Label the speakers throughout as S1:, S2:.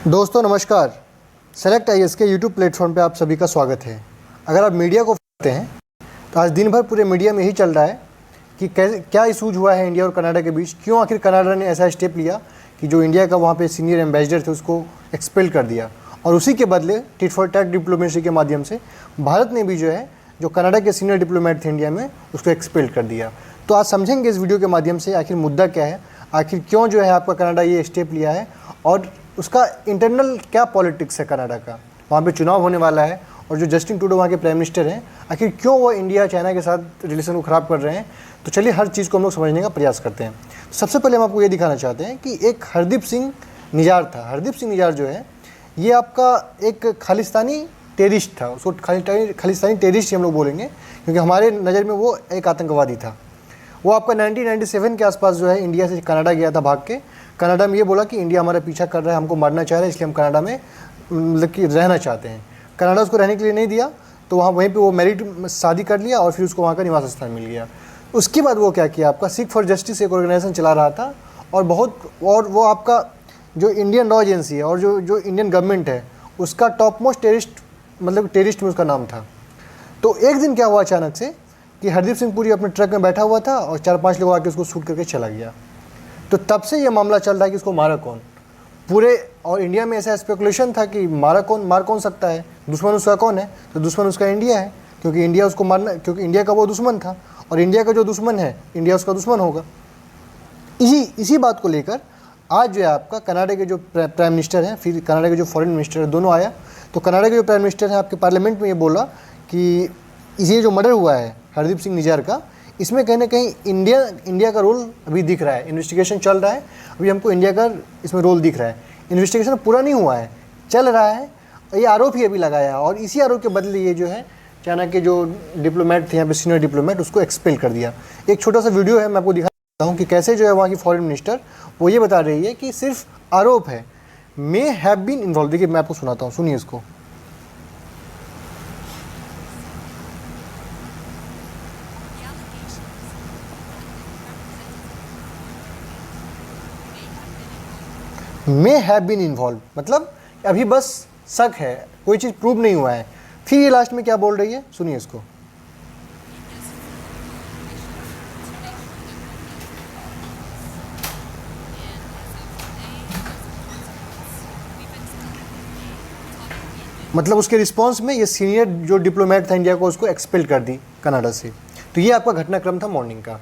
S1: दोस्तों नमस्कार। Select IAS के यूट्यूब प्लेटफॉर्म पे आप सभी का स्वागत है। अगर आप मीडिया को पढ़ते हैं तो आज दिन भर पूरे मीडिया में यही चल रहा है कि कैसे क्या इशूज हुआ है इंडिया और कनाडा के बीच, क्यों आखिर कनाडा ने ऐसा स्टेप लिया कि जो इंडिया का वहाँ पे सीनियर एम्बेसडर थे उसको एक्सपेल कर दिया, और उसी के बदले टिट फॉर टैट डिप्लोमेसी के माध्यम से भारत ने भी जो है जो कनाडा के सीनियर डिप्लोमेट थे इंडिया में उसको एक्सपेल कर दिया। तो आज समझेंगे इस वीडियो के माध्यम से आखिर मुद्दा क्या है, आखिर क्यों जो है आपका कनाडा ये स्टेप लिया है और उसका इंटरनल क्या पॉलिटिक्स है। कनाडा का वहाँ पे चुनाव होने वाला है और जो जस्टिन ट्रूडो वहाँ के प्राइम मिनिस्टर हैं, आखिर क्यों वो इंडिया चाइना के साथ रिलेशन को ख़राब कर रहे हैं। तो चलिए हर चीज़ को हम लोग समझने का प्रयास करते हैं। सबसे पहले हम आपको ये दिखाना चाहते हैं कि एक हरदीप सिंह निजार था। हरदीप सिंह निजार जो है ये आपका एक खालिस्तानी टेररिस्ट था, उसको खालिस्तानी टेररिस्ट ही हम लोग बोलेंगे क्योंकि हमारे नज़र में वो एक आतंकवादी था। वो आपका 1997 के आसपास जो है इंडिया से कनाडा गया था भाग के। कनाडा में ये बोला कि इंडिया हमारा पीछा कर रहा है, हमको मारना चाह रहा है, इसलिए हम कनाडा में मतलब कि रहना चाहते हैं। कनाडा उसको रहने के लिए नहीं दिया, तो वहीं पे वो मैरिड शादी कर लिया और फिर उसको वहाँ का निवास स्थान मिल गया। उसके बाद वो क्या किया, आपका सिख फॉर जस्टिस एक ऑर्गेनाइजेशन चला रहा था और वो आपका जो इंडियन लॉ एजेंसी है और जो इंडियन गवर्नमेंट है उसका टॉप मोस्ट टेररिस्ट में उसका नाम था। तो एक दिन क्या हुआ अचानक से कि हरदीप सिंह पुरी अपने ट्रक में बैठा हुआ था और 4-5 लोग आके उसको शूट करके चला गया। तो तब से ये मामला चल रहा है कि इसको मारा कौन पूरे, और इंडिया में ऐसा स्पेकुलेशन था कि मार कौन सकता है, दुश्मन उसका कौन है। तो दुश्मन उसका इंडिया है क्योंकि इंडिया का वो दुश्मन था और इंडिया का जो दुश्मन है इंडिया उसका दुश्मन होगा। इसी बात को लेकर आज जो है आपका कनाडा के जो प्राइम मिनिस्टर हैं, फिर कनाडा के जो फॉरेन मिनिस्टर है, दोनों आया। तो कनाडा के जो प्राइम मिनिस्टर हैं आपके पार्लियामेंट में ये बोला कि ये जो मर्डर हुआ है हरदीप सिंह निजार का, इसमें कहीं ना कहीं इंडिया का रोल अभी दिख रहा है। इन्वेस्टिगेशन चल रहा है, अभी हमको इंडिया का इसमें रोल दिख रहा है। इन्वेस्टिगेशन पूरा नहीं हुआ है, चल रहा है, ये आरोप ही अभी लगाया है और इसी आरोप के बदले ये जो है चाइना के जो डिप्लोमेट थे यहाँ पे सीनियर डिप्लोमेट उसको एक्सपेल कर दिया। एक छोटा सा वीडियो है, मैं आपको दिखाता हूँ कि कैसे जो है वहाँ की फॉरेन मिनिस्टर वो ये बता रही है कि सिर्फ आरोप है, मे हैव बीन इन्वॉल्व। देखिए मैं आपको सुनाता हूँ, सुनिए इसको। मे हैव बीन इन्वॉल्व मतलब अभी बस शक है, कोई चीज़ प्रूव नहीं हुआ है। फिर ये लास्ट में क्या बोल रही है, सुनिए इसको। मतलब उसके रिस्पांस में ये सीनियर जो डिप्लोमेट था इंडिया को उसको एक्सपेल कर दी कनाडा से। तो ये आपका घटनाक्रम था मॉर्निंग का।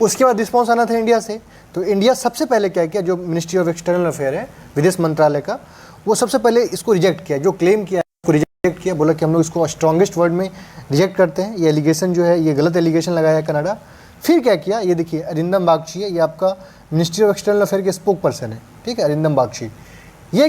S1: उसके बाद रिस्पांस आना था इंडिया से। तो इंडिया सबसे पहले क्या किया, जो मिनिस्ट्री ऑफ एक्सटर्नल अफेयर है विदेश मंत्रालय का, वो सबसे पहले इसको रिजेक्ट किया, जो क्लेम किया उसको रिजेक्ट किया, बोला कि हम लोग इसको स्ट्रॉन्गेस्ट वर्ड में रिजेक्ट करते हैं, ये एलिगेशन जो है ये गलत एलिगेशन लगाया है कनाडा। फिर क्या किया, ये देखिए अरिंदम बागची है, ये आपका मिनिस्ट्री ऑफ एक्सटर्नल अफेयर के स्पोक पर्सन है, ठीक है, अरिंदम बागची। ये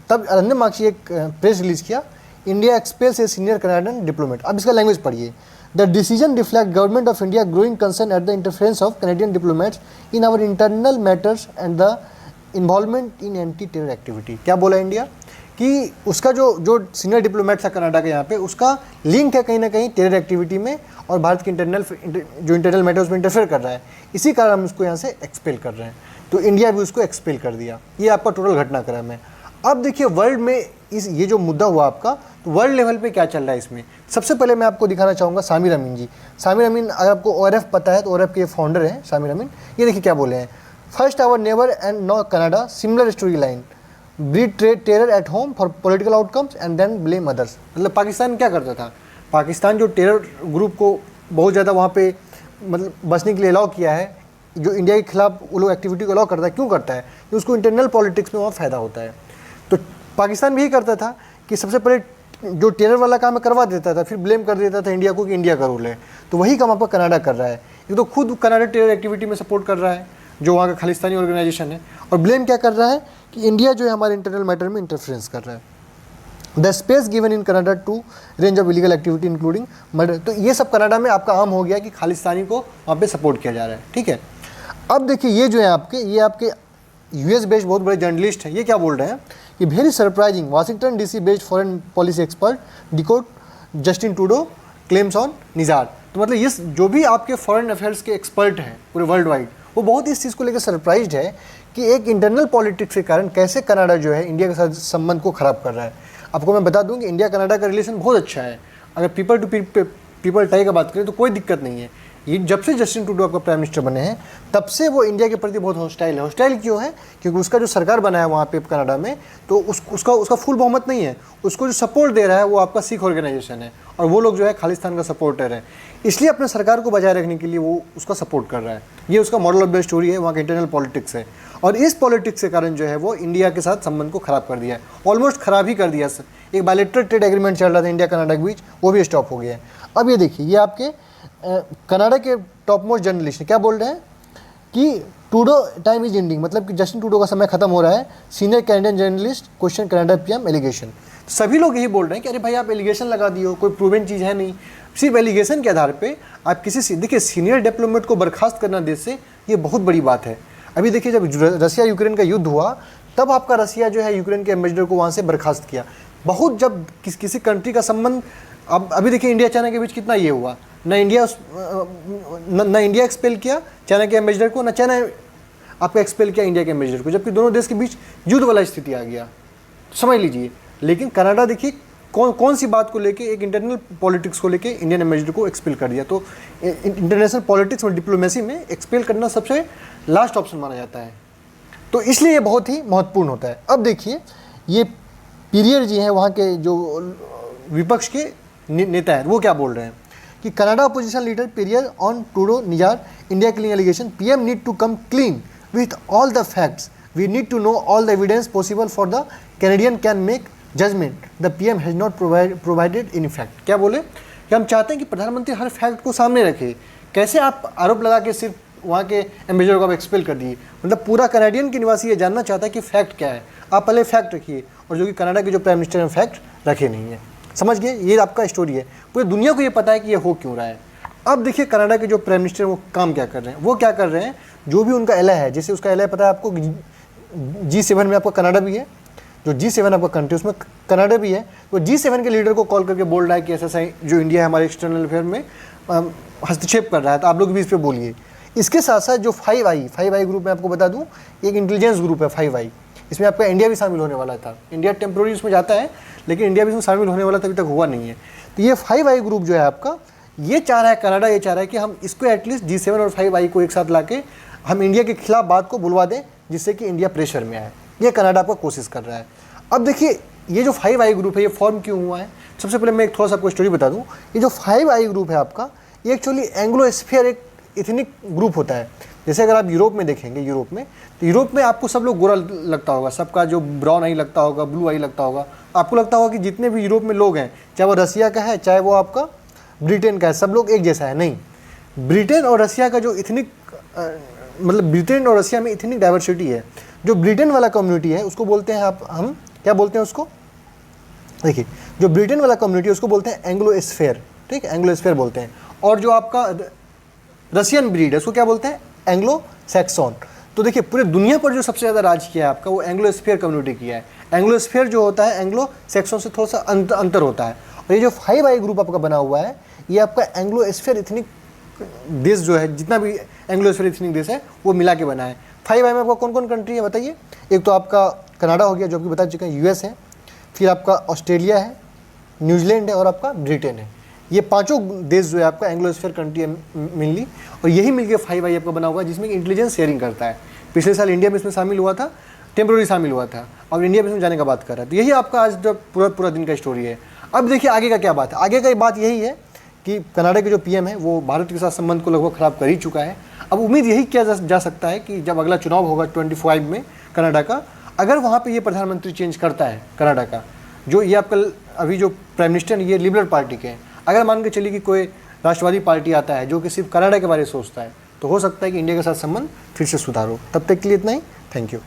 S1: तब अरिंदम बागची एक प्रेस रिलीज किया, India expels a senior Canadian diplomat. अब इसका लैंग्वेज पढ़िए। The decision reflects government of India growing concern at the interference of Canadian diplomats in our internal matters and the involvement in anti-terror activity। क्या बोला India कि उसका जो senior diplomat था Canada के यहाँ पे, उसका लिंक है कहीं ना कहीं टेरर एक्टिविटी में और भारत के इंटरनल मैटर्स में इंटरफेयर कर रहा है, इसी कारण हम उसको यहाँ से एक्सपेल कर रहे हैं। तो इंडिया भी उसको एक्सपेल कर दिया। ये आपका टोटल घटनाक्रम है। अब देखिए वर्ल्ड में ये जो मुद्दा हुआ आपका, तो वर्ल्ड लेवल पे क्या चल रहा है इसमें। सबसे पहले मैं आपको दिखाना चाहूँगा सामिर अमीन जी। सामिर अमीन, अगर आपको ORF पता है तो ORF के फाउंडर हैं सामिर अमीन। ये देखिए क्या बोले हैं, first our neighbour and now Canada similar story line, breed terror at home for political outcomes and then blame others. मतलब पाकिस्तान क्या करता था, पाकिस्तान जो टेरर ग्रुप को बहुत ज़्यादा वहाँ पे मतलब बसने के लिए अलाउ किया है, जो इंडिया के खिलाफ वो लोग एक्टिविटी को अलाउ करता है, क्यों करता है, कि उसको इंटरनल पॉलिटिक्स में वहाँ फ़ायदा होता है। तो पाकिस्तान भी यही करता था कि सबसे पहले जो टेरर वाला काम है करवा देता था, फिर ब्लेम कर देता था इंडिया को कि इंडिया का रूल है। तो वही काम आपका कनाडा कर रहा है। ये तो खुद कनाडा टेरर एक्टिविटी में सपोर्ट कर रहा है जो वहाँ का खालिस्तानी ऑर्गेनाइजेशन है, और ब्लेम क्या कर रहा है कि इंडिया जो है हमारे इंटरनल मैटर में इंटरफेरेंस कर रहा है। The space given in Canada to range of illegal activity including murder. तो ये सब कनाडा में आपका आम हो गया कि खालिस्तानी को वहाँ पे सपोर्ट किया जा रहा है, ठीक है। अब देखिए ये जो है आपके US बेस्ड बहुत बड़े जर्नलिस्ट हैं, ये क्या बोल रहे हैं कि very surprising, Washington DC based foreign policy expert decode Justin Trudeau claims on Nizar. तो मतलब ये जो भी आपके फॉरेन अफेयर्स के एक्सपर्ट हैं पूरे वर्ल्ड वाइड, वो बहुत इस चीज़ को लेकर सरप्राइज्ड है कि एक इंटरनल पॉलिटिक्स के कारण कैसे कनाडा जो है इंडिया के साथ संबंध को ख़राब कर रहा है। आपको मैं बता दूं कि इंडिया कनाडा का रिलेशन बहुत अच्छा है। अगर पीपल टू पीपल टाई का बात करें तो कोई दिक्कत नहीं है। ये जब से जस्टिन ट्रूडो आपका प्राइम मिनिस्टर बने हैं तब से वो इंडिया के प्रति बहुत हॉस्टाइल है। हॉस्टाइल क्यों है? क्योंकि उसका जो सरकार बना है वहाँ पे कनाडा में, तो उसका फुल बहुमत नहीं है। उसको जो सपोर्ट दे रहा है वो आपका सिख ऑर्गेनाइजेशन है, और वो लोग जो है खालिस्तान का सपोर्टर है। इसलिए अपने सरकार को बचाए रखने के लिए वो उसका सपोर्ट कर रहा है। ये उसका मॉडल ऑफ द स्टोरी है, वहाँ का इंटरनल पॉलिटिक्स है। और इस पॉलिटिक्स के कारण जो है वो इंडिया के साथ संबंध को ख़राब कर दिया है, ऑलमोस्ट ख़राब ही कर दिया। एक बायलैटरल ट्रेड एग्रीमेंट चल रहा था इंडिया कनाडा के बीच, वो भी स्टॉप हो गया है। अब ये देखिए, ये आपके कनाडा के टॉप मोस्ट जर्नलिस्ट क्या बोल रहे हैं कि ट्रूडो टाइम इज एंडिंग, मतलब कि जस्टिन ट्रूडो का समय खत्म हो रहा है। Senior Canadian journalist question Canada PM allegation. सभी लोग यही बोल रहे हैं कि अरे भाई आप एलिगेशन लगा दियो, कोई प्रूवन चीज़ है नहीं। सिर्फ एलिगेशन के आधार पे आप किसी देखिए सीनियर डिप्लोमेट को बर्खास्त करना देश से, ये बहुत बड़ी बात है। अभी देखिए जब रसिया यूक्रेन का युद्ध हुआ तब आपका रसिया जो है यूक्रेन के एम्बेसडर को वहाँ से बर्खास्त किया। बहुत जब किसी कंट्री का संबंध, अब अभी देखिए इंडिया चाइना के बीच कितना ये हुआ, न इंडिया एक्सपेल किया चाइना के एम्बेसडर को, न चाइना आपका एक्सपेल किया इंडिया के एम्बेसडर को, जबकि दोनों देश के बीच युद्ध वाला स्थिति आ गया, समझ लीजिए। लेकिन कनाडा देखिए कौन सी बात को लेके, एक इंटरनल पॉलिटिक्स को लेके इंडियन एम्बेसडर को एक्सपेल कर दिया। तो इंटरनेशनल पॉलिटिक्स और डिप्लोमेसी में एक्सपेल करना सबसे लास्ट ऑप्शन माना जाता है, तो इसलिए ये बहुत ही महत्वपूर्ण होता है। अब देखिए ये पीरियर जी हैं वहाँ के जो विपक्ष के नेता हैं, वो क्या बोल रहे हैं कि Canada opposition leader Poilievre on Trudeau Nijjar India clean allegation, PM need to come clean with all the facts, we need to know all the evidence possible for the Canadian can make judgment, the PM has not provided in fact. क्या बोले कि हम चाहते हैं कि प्रधानमंत्री हर fact को सामने रखे। कैसे आप आरोप लगा के सिर्फ वहाँ के एम्बेसडर को आप एक्सपेल कर दिए, मतलब पूरा कनाडियन के निवासी ये जानना चाहता है कि फैक्ट क्या है। आप पहले फैक्ट रखिए, और जो कि कनाडा के जो प्राइम मिनिस्टर हैं फैक्ट रखे नहीं है। समझ गए? ये आपका स्टोरी है। पूरी दुनिया को ये पता है कि ये हो क्यों रहा है। अब देखिए कनाडा के जो प्राइम मिनिस्टर वो काम क्या कर रहे हैं। वो क्या कर रहे हैं, जो भी उनका एलआई है, जैसे उसका एलआई पता है आपको, G7 में आपका कनाडा भी है, जो G7 आपका कंट्री उसमें कनाडा भी है। तो G7 के लीडर को कॉल करके बोल रहा है कि ऐसा जो इंडिया है हमारे एक्सटर्नल अफेयर में हस्तक्षेप कर रहा है, तो आप लोग भी इस पर बोलिए। इसके साथ साथ जो 5i ग्रुप में आपको बता दूं, एक इंटेलिजेंस ग्रुप है 5i, इसमें आपका इंडिया भी शामिल होने वाला था। इंडिया टेम्प्रोरी उसमें जाता है, लेकिन इंडिया भी इसमें शामिल होने वाला अभी तक हुआ नहीं है। तो ये 5i ग्रुप जो है आपका, ये चाह रहा है, कनाडा ये चाह रहा है कि हम इसको एटलीस्ट G7 और 5i को एक साथ लाके हम इंडिया के खिलाफ बात को बुलवा दें, जिससे कि इंडिया प्रेशर में आए। ये कनाडा आपका कोशिश कर रहा है। अब देखिए ये जो 5i ग्रुप है ये फॉर्म क्यों हुआ है। सबसे पहले मैं एक थोड़ा सा आपको स्टोरी बता दूँ। ये जो 5i ग्रुप है आपका, ये एक्चुअली एंग्लो स्फीयर एक इथनिक ग्रुप होता है। जैसे अगर आप यूरोप में देखेंगे, यूरोप में तो यूरोप में आपको सब लोग गोरा लगता होगा, सबका जो ब्राउन आई लगता होगा, ब्लू आई लगता होगा। आपको लगता होगा कि जितने भी यूरोप में लोग हैं, चाहे वो रसिया का है, चाहे वो आपका ब्रिटेन का है, सब लोग एक जैसा है। नहीं, ब्रिटेन और रसिया का जो इथनिक मतलब ब्रिटेन और रसिया में इतनी डाइवर्सिटी है। जो ब्रिटेन वाला कम्युनिटी है उसको बोलते हैं हम क्या बोलते हैं उसको, देखिए जो ब्रिटेन वाला कम्युनिटी है उसको बोलते हैं एंग्लो स्फीयर, ठीक है, एंग्लो स्फीयर बोलते हैं। और जो आपका रशियन ब्रीड है उसको क्या बोलते हैं, एंग्लो सैक्सॉन। तो देखिए पूरे दुनिया पर जो सबसे ज़्यादा राज किया है आपका, वो एंग्लो स्फीयर कम्युनिटी किया है। एंग्लो स्फीयर जो होता है एंग्लो सैक्सॉन से थोड़ा सा अंतर होता है। और ये जो 5i ग्रुप आपका बना हुआ है, ये आपका एंग्लो स्फीयर इथनिक देश जो है, जितना भी एंग्लो स्फीयर इथनिक देश है वो मिला के बना है। 5i में आपका कौन कौन कंट्री है बताइए। एक तो आपका कनाडा हो गया, जो आपको बता चुके हैं, यूएस है, फिर आपका ऑस्ट्रेलिया है, न्यूजीलैंड है, और आपका ब्रिटेन है। ये पांचों देश जो है आपका एंग्लो स्फीयर कंट्री है मेनली, और यही मिलकर 5i आपका बना हुआ है, जिसमें इंटेलिजेंस शेयरिंग करता है। पिछले साल इंडिया में इसमें शामिल हुआ था, टेम्प्रोरी शामिल हुआ था, और इंडिया में इसमें जाने का बात कर रहा है। तो यही आपका आज जो पूरा दिन का स्टोरी है। अब देखिए आगे का क्या बात है। आगे का बात यही है कि कनाडा के जो पीएम है वो भारत के साथ संबंध को लगभग ख़राब कर ही चुका है। अब उम्मीद यही किया जा सकता है कि जब अगला चुनाव होगा 25 में कनाडा का, अगर वहाँ पे ये प्रधानमंत्री चेंज करता है कनाडा का, जो ये आपका अभी जो प्राइम मिनिस्टर ये लिबरल पार्टी के हैं, अगर मान के चलिए कि कोई राष्ट्रवादी पार्टी आता है जो कि सिर्फ कनाडा के बारे में सोचता है, तो हो सकता है कि इंडिया के साथ संबंध फिर से सुधार हो। तब तक के लिए इतना ही, थैंक यू।